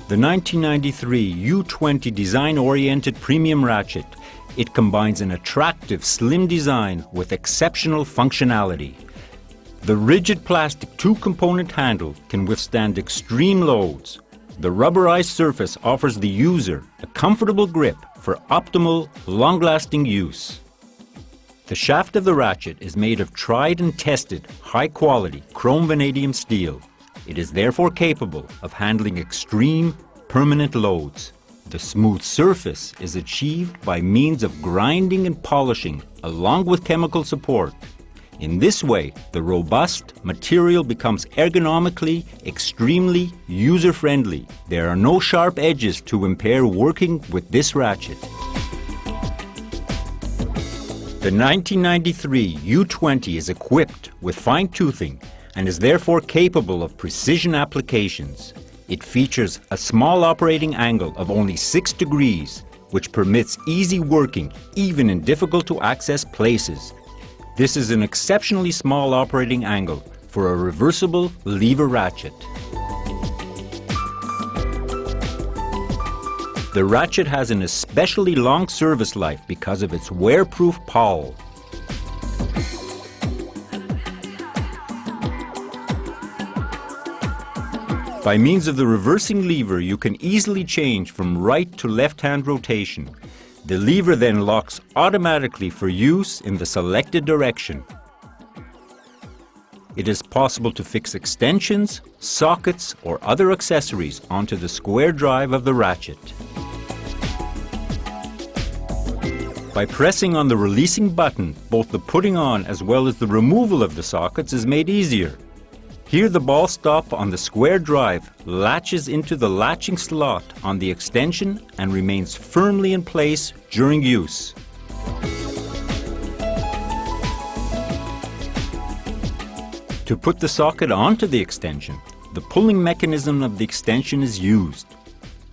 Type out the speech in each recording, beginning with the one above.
The 1993 U20 design-oriented premium ratchet. It combines an attractive, slim design with exceptional functionality. The rigid plastic two-component handle can withstand extreme loads. The rubberized surface offers the user a comfortable grip for optimal, long-lasting use. The shaft of the ratchet is made of tried and tested, high-quality chrome vanadium steel. It is therefore capable of handling extreme, permanent loads. The smooth surface is achieved by means of grinding and polishing, along with chemical support. In this way, the robust material becomes ergonomically extremely user-friendly. There are no sharp edges to impair working with this ratchet. The 1993 U20 is equipped with fine toothing and is therefore capable of precision applications. It features a small operating angle of only 6 degrees, which permits easy working even in difficult to access places. This is an exceptionally small operating angle for a reversible lever ratchet. The ratchet has an especially long service life because of its wear-proof powl. By means of the reversing lever, you can easily change from right to left-hand rotation. The lever then locks automatically for use in the selected direction. It is possible to fix extensions, sockets, or other accessories onto the square drive of the ratchet. By pressing on the releasing button, both the putting on as well as the removal of the sockets is made easier. Here the ball stop on the square drive latches into the latching slot on the extension and remains firmly in place during use. To put the socket onto the extension, the pulling mechanism of the extension is used.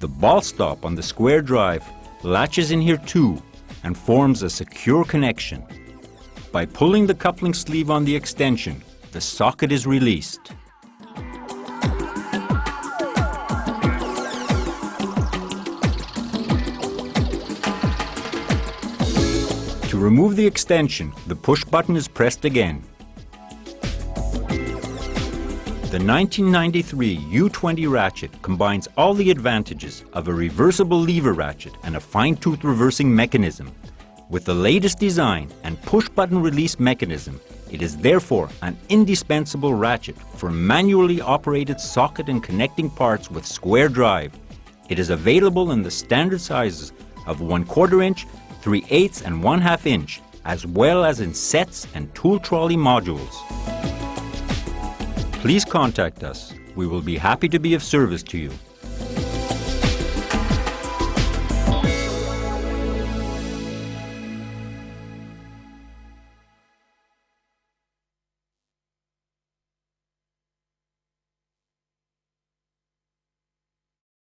The ball stop on the square drive latches in here too and forms a secure connection. By pulling the coupling sleeve on the extension, the socket is released. To remove the extension, the push button is pressed again. The 1993 U20 ratchet combines all the advantages of a reversible lever ratchet and a fine-tooth reversing mechanism. With the latest design and push-button release mechanism, it is therefore an indispensable ratchet for manually operated socket and connecting parts with square drive. It is available in the standard sizes of 1/4 inch, 3/8 and 1/2 inch, as well as in sets and tool trolley modules. Please contact us. We will be happy to be of service to you.